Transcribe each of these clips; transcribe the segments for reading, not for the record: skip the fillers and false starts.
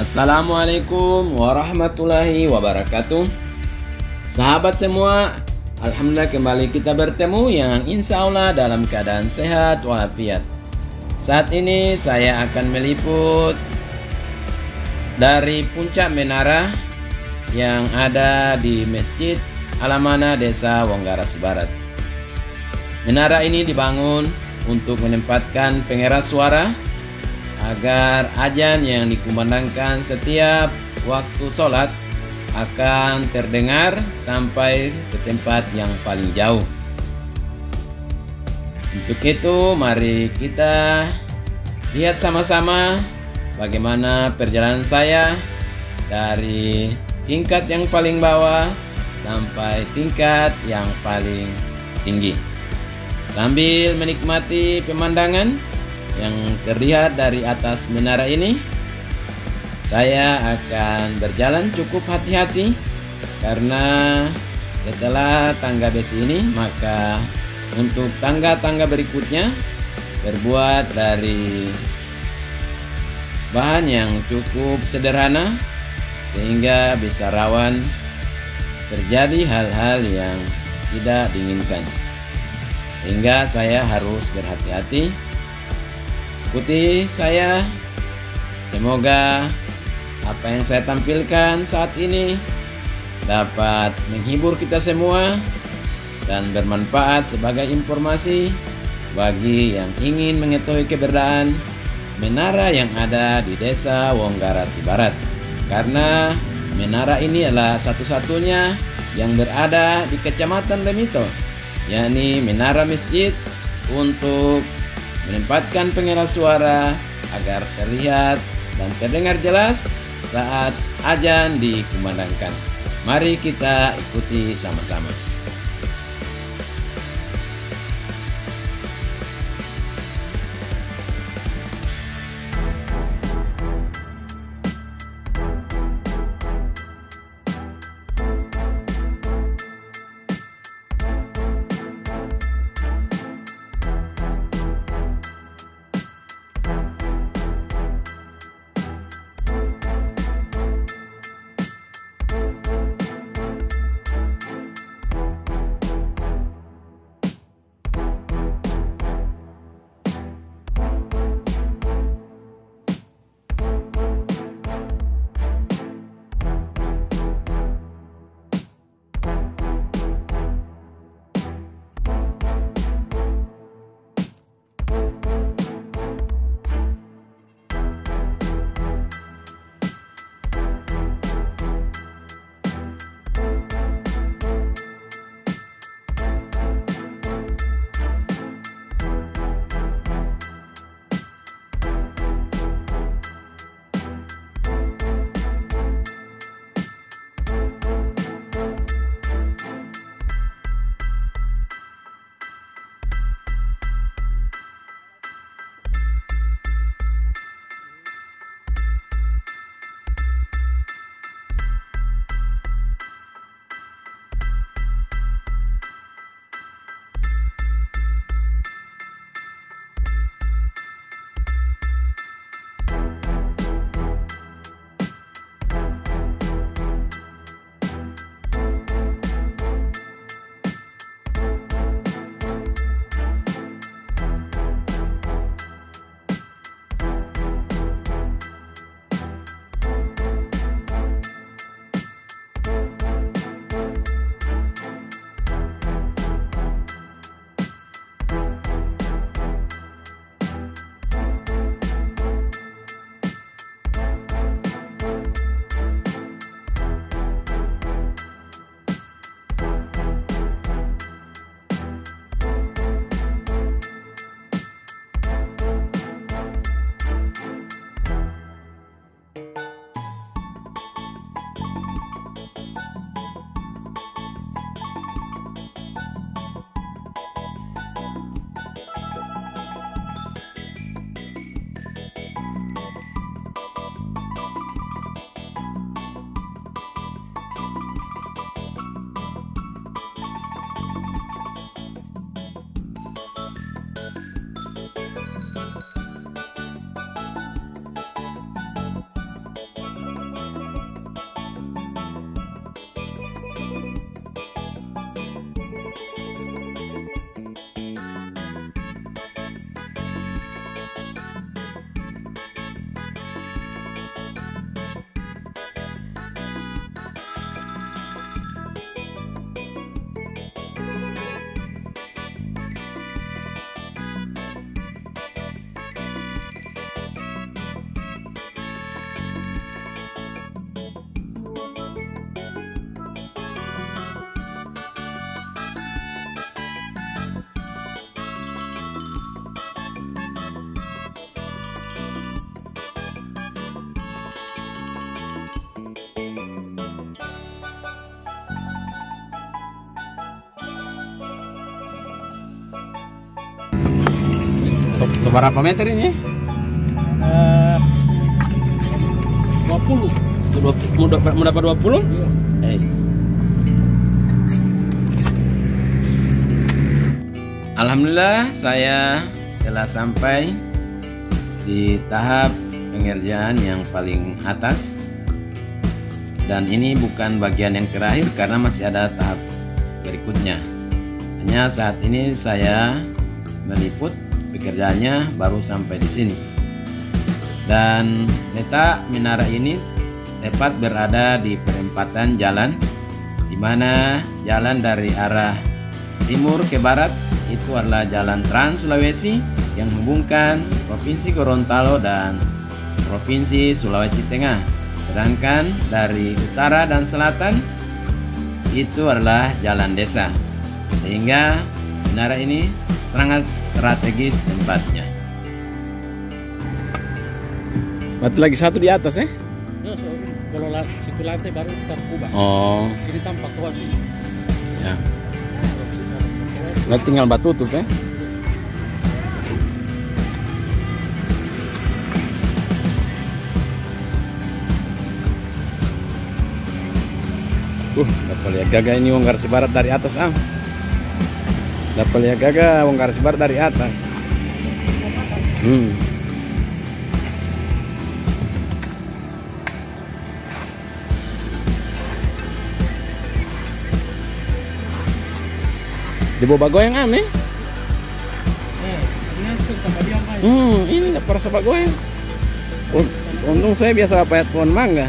Assalamualaikum warahmatullahi wabarakatuh. Sahabat semua, alhamdulillah kembali kita bertemu yang insya Allah dalam keadaan sehat walafiat. Saat ini saya akan meliput dari puncak menara yang ada di Masjid Alamana Desa Wonggaras Barat. Menara ini dibangun untuk menempatkan pengeras suara agar azan yang dikumandangkan setiap waktu sholat akan terdengar sampai ke tempat yang paling jauh. Untuk itu mari kita lihat sama-sama bagaimana perjalanan saya dari tingkat yang paling bawah sampai tingkat yang paling tinggi, sambil menikmati pemandangan yang terlihat dari atas menara ini. Saya akan berjalan cukup hati-hati karena setelah tangga besi ini, maka untuk tangga-tangga berikutnya terbuat dari bahan yang cukup sederhana sehingga bisa rawan terjadi hal-hal yang tidak diinginkan, sehingga saya harus berhati-hati. Ikuti saya, semoga apa yang saya tampilkan saat ini dapat menghibur kita semua dan bermanfaat sebagai informasi bagi yang ingin mengetahui keberadaan menara yang ada di Desa Wonggaras Barat. Karena menara ini adalah satu-satunya yang berada di Kecamatan Lemito, yakni menara masjid untuk menempatkan pengeras suara agar terlihat dan terdengar jelas saat azan dikumandangkan. Mari kita ikuti sama-sama. Seberapa meter ini? 20. Mau dapat 20? Iya. Alhamdulillah, saya telah sampai di tahap pengerjaan yang paling atas, dan ini bukan bagian yang terakhir karena masih ada tahap berikutnya. Hanya saat ini saya meliput pekerjaannya baru sampai di sini, dan letak menara ini tepat berada di perempatan jalan, di mana jalan dari arah timur ke barat itu adalah jalan Trans Sulawesi yang menghubungkan Provinsi Gorontalo dan Provinsi Sulawesi Tengah. Sedangkan dari utara dan selatan itu adalah jalan desa, sehingga menara ini sangat strategis tempatnya. Batu lagi satu di atas Kalau situ lantai baru kita kubah. Oh. Ini tampak kuat. Ya. Nah, tinggal batu tutup dapat lihat gagah ini Wong Garsi Barat dari atas Dapat lihat gagah Wong Garsi Barat dari atas. Di bawah goyang nih. Ini dapat rasa goyang. Untung saya biasa payat pohon mangga.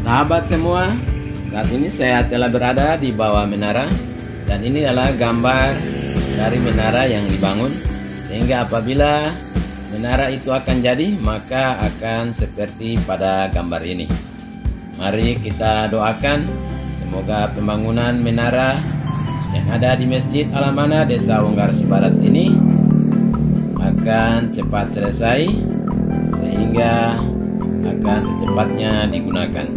Sahabat semua, saat ini saya telah berada di bawah menara, dan ini adalah gambar dari menara yang dibangun, sehingga apabila menara itu akan jadi, maka akan seperti pada gambar ini. Mari kita doakan semoga pembangunan menara yang ada di Masjid Al-Amanah Desa Wong Garsi Barat ini akan cepat selesai, sehingga akan secepatnya digunakan.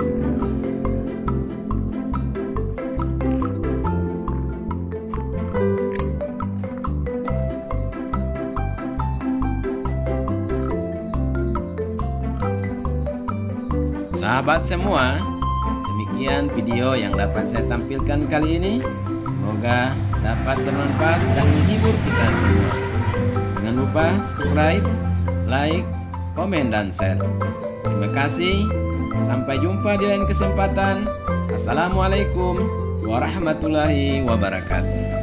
Sahabat semua, demikian video yang dapat saya tampilkan kali ini. Semoga dapat bermanfaat dan menghibur kita semua. Jangan lupa subscribe, like, komen, dan share. Terima kasih. Sampai jumpa di lain kesempatan. Assalamualaikum warahmatullahi wabarakatuh.